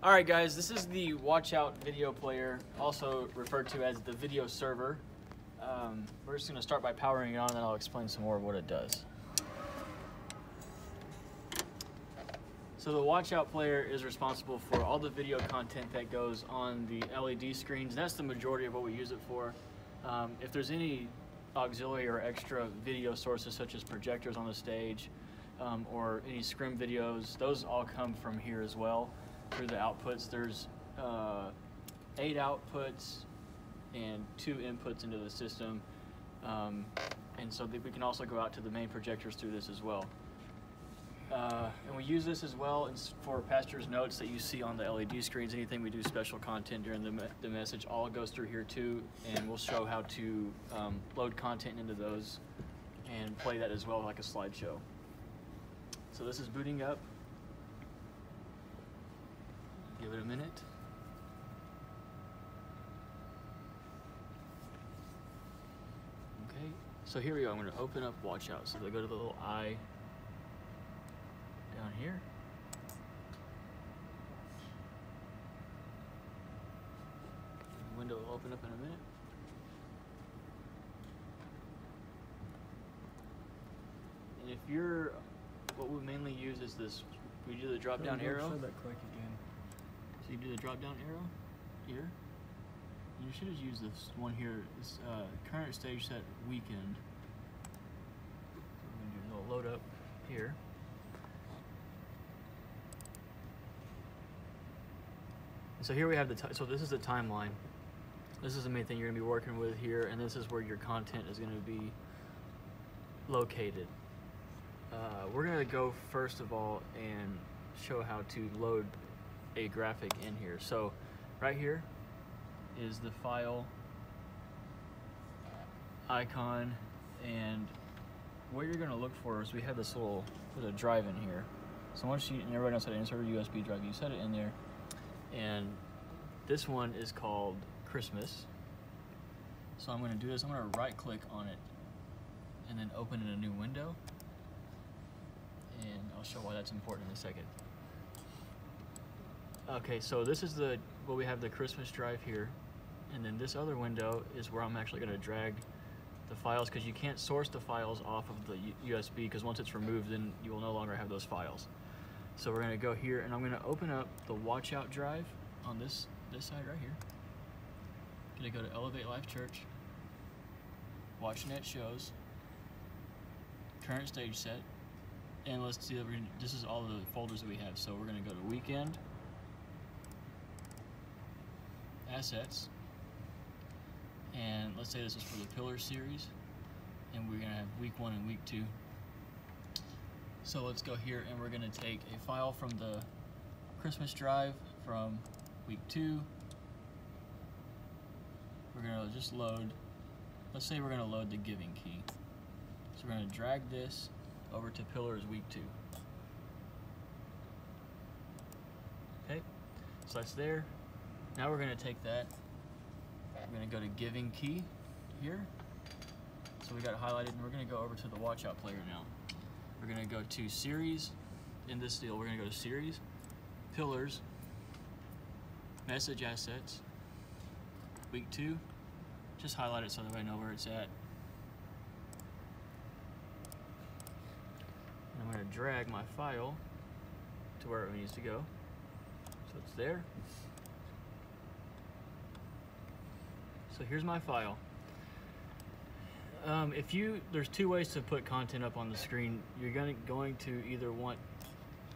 Alright guys, this is the Watch Out video player, also referred to as the video server. We're just going to start by powering it on, and then I'll explain some more of what it does. So the Watch Out player is responsible for all the video content that goes on the LED screens. That's the majority of what we use it for. If there's any auxiliary or extra video sources such as projectors on the stage or any scrim videos, those all come from here as well. Through the outputs, there's 8 outputs and 2 inputs into the system, and so we can also go out to the main projectors through this as well. And we use this as well for pastors' notes that you see on the LED screens. Anything we do special content during the message all goes through here too, and we'll show how to load content into those and play that as well like a slideshow. So this is booting up. Give it a minute. Okay, so here we go. I'm going to open up Watch Out. So they go to the little eye down here. The window will open up in a minute. And if you're, what we mainly use is this, we do the drop down arrow. Show that click again. So you do the drop down arrow here. You should just use this one here, this current stage set weekend. So we're going to do a little load up here. And so here we have so this is the timeline. This is the main thing you're going to be working with here, and this is where your content is going to be located. We're going to go first of all and show how to load a graphic in here. So right here is the file icon, and what you're going to look for is we have this little drive in here. So once and everybody knows how to insert a USB drive, you set it in there, and this one is called Christmas. So I'm going to do this. I'm going to right click on it and then open in a new window, and I'll show why that's important in a second. Okay, so this is we have the Christmas drive here, and then this other window is where I'm actually going to drag the files, because you can't source the files off of the USB, because once it's removed then you will no longer have those files. So we're going to go here, and I'm going to open up the Watch Out drive on this side right here. I'm going to go to Elevate Life Church, WatchNet shows, current stage set, and let's see, this is all the folders that we have. So we're going to go to weekend, assets, and let's say this is for the Pillar series, and we're going to have week 1 and week 2. So let's go here, and we're going to take a file from the Christmas drive from week 2. We're going to just load, let's say we're going to load the giving key. So we're going to drag this over to Pillars week 2. Okay, so that's there. Now we're going to take that, we're going to go to Giving Key here. So we got it highlighted, and we're going to go over to the Watch Out player now. We're going to go to Series. In this deal, we're going to go to Series, Pillars, Message Assets, week 2. Just highlight it so that I know where it's at. And I'm going to drag my file to where it needs to go. So it's there. So here's my file. There's 2 ways to put content up on the screen. You're going to either want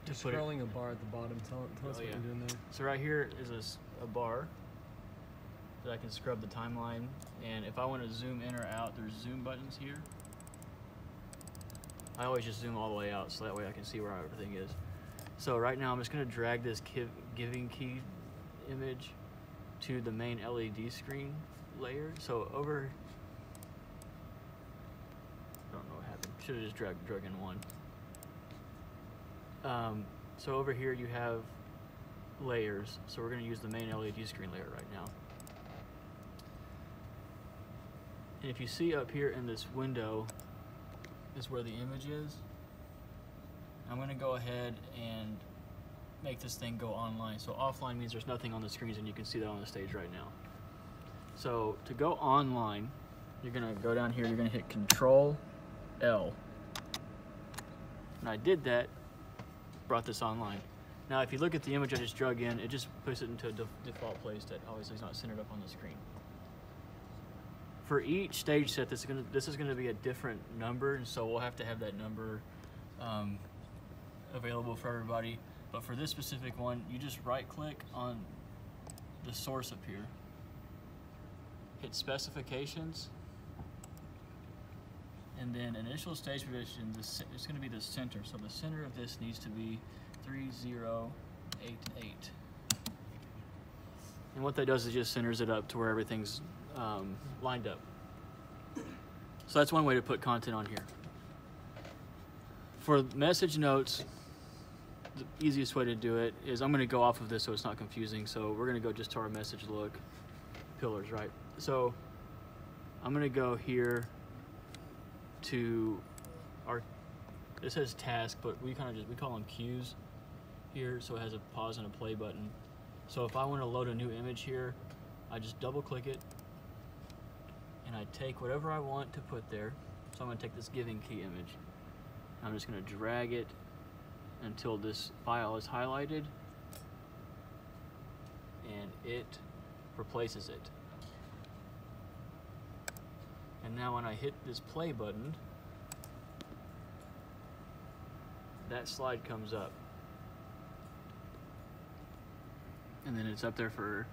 to put scrolling a bar at the bottom. Tell us what you're doing there. So right here is a bar that I can scrub the timeline, and if I want to zoom in or out, there's zoom buttons here. I always just zoom all the way out so that way I can see where everything is. So right now I'm just going to drag this giving key image to the main LED screen layer. So over, I don't know what happened. Should have just drug in one. So over here you have layers. So we're going to use the main LED screen layer right now. And if you see up here in this window is where the image is. I'm going to go ahead and make this thing go online. So offline means there's nothing on the screens, and you can see that on the stage right now. So to go online, you're gonna go down here, you're gonna hit Control L. And I did that, brought this online. Now if you look at the image I just drug in, it just puts it into a default place that obviously is not centered up on the screen. For each stage set, this is gonna be a different number, and so we'll have to have that number available for everybody. But for this specific one, you just right click on the source up here, hit specifications, and then initial stage position, it's going to be the center. So the center of this needs to be 3088. And what that does is just centers it up to where everything's lined up. So that's one way to put content on here. For message notes, the easiest way to do it is, I'm going to go off of this so it's not confusing. So we're going to go just to our message look pillars, right? So I'm going to go here to our, it says task, but we call them cues here. So it has a pause and a play button. So if I want to load a new image here, I just double click it and I take whatever I want to put there. So I'm going to take this giving key image. I'm just going to drag it until this file is highlighted and it replaces it. And now when I hit this play button, that slide comes up. And then it's up there for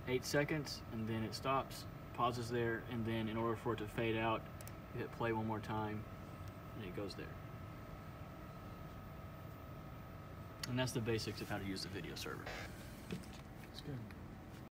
8 seconds, and then it stops, pauses there, and then in order for it to fade out, you hit play one more time, and it goes there. And that's the basics of how to use the video server. It's good.